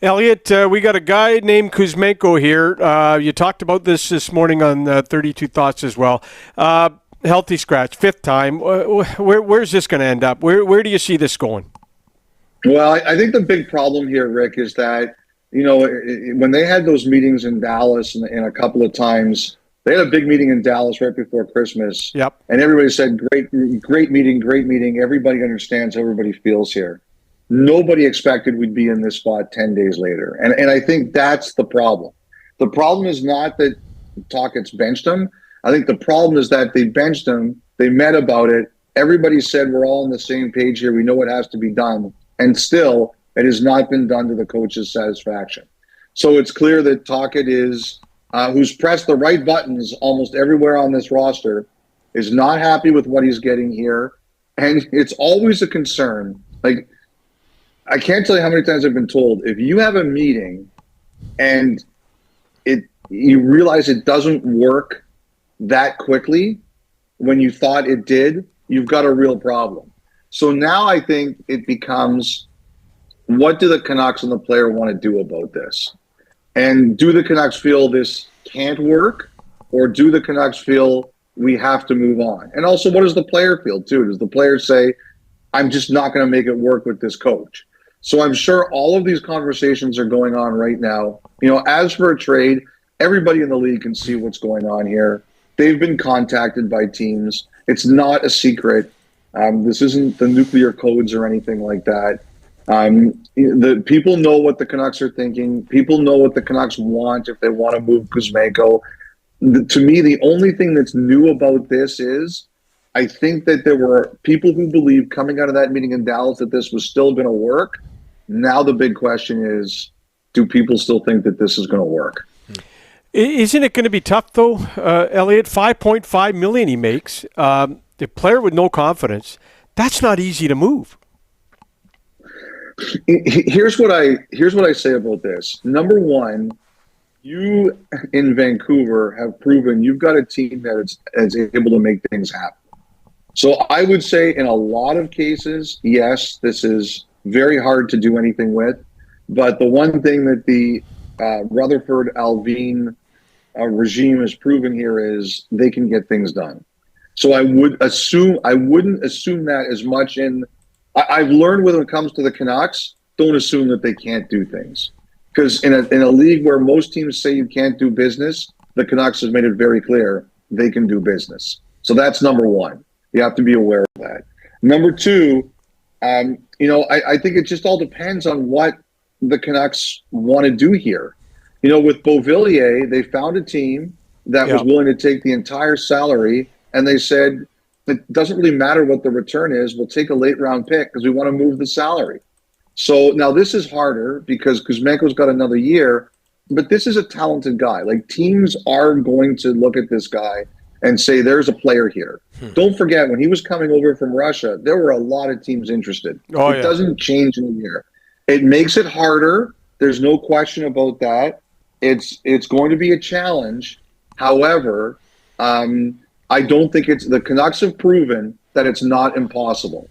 Elliotte, we got a guy named Kuzmenko here. You talked about this morning on 32 Thoughts as well. Healthy scratch, fifth time. Where's this going to end up? Where do you see this going? Well, I think the big problem here, Rick, is that, when they had those meetings in Dallas and a couple of times, they had a big meeting in Dallas right before Christmas. Yep. And everybody said, great meeting, great meeting. Everybody understands how everybody feels here. Nobody expected we'd be in this spot 10 days later. And I think that's the problem. The problem is not that Tocchet's benched him. I think the problem is that they benched him. They met about it. Everybody said we're all on the same page here. We know what has to be done. And still, it has not been done to the coach's satisfaction. So it's clear that Tocchet is, who's pressed the right buttons almost everywhere on this roster, is not happy with what he's getting here. And it's always a concern. Like, I can't tell you how many times I've been told, if you have a meeting and you realize it doesn't work that quickly when you thought it did, you've got a real problem. So now I think it becomes, what do the Canucks and the player want to do about this? And do the Canucks feel this can't work, or do the Canucks feel we have to move on? And also, what does the player feel too? Does the player say, I'm just not going to make it work with this coach? So I'm sure all of these conversations are going on right now. As for a trade, everybody in the league can see what's going on here. They've been contacted by teams. It's not a secret. This isn't the nuclear codes or anything like that. The people know what the Canucks are thinking. People know what the Canucks want if they want to move Kuzmenko. To me, the only thing that's new about this is I think that there were people who believed coming out of that meeting in Dallas that this was still going to work. Now the big question is, do people still think that this is going to work? Isn't it going to be tough, though, Elliotte? $5.5 million he makes. The player with no confidence, that's not easy to move. Here's what I say about this. Number one, you in Vancouver have proven you've got a team that is able to make things happen. So I would say in a lot of cases, yes, this is very hard to do anything with. But the one thing that the Rutherford Alvin regime has proven here is they can get things done. So I wouldn't assume that as much I've learned when it comes to the Canucks, don't assume that they can't do things. Because in a league where most teams say you can't do business, the Canucks has made it very clear they can do business. So that's number one. You have to be aware of that. Number two, I think it just all depends on what the Canucks want to do here. With Beauvillier, they found a team that was willing to take the entire salary, and they said, it doesn't really matter what the return is. We'll take a late round pick because we want to move the salary. So now this is harder because Kuzmenko's got another year, but this is a talented guy. Like, teams are going to look at this guy and say, there's a player here. Don't forget, when he was coming over from Russia, there were a lot of teams interested. It doesn't change in a year. It makes it harder. There's no question about that. It's going to be a challenge. However, I don't think the Canucks have proven that it's not impossible.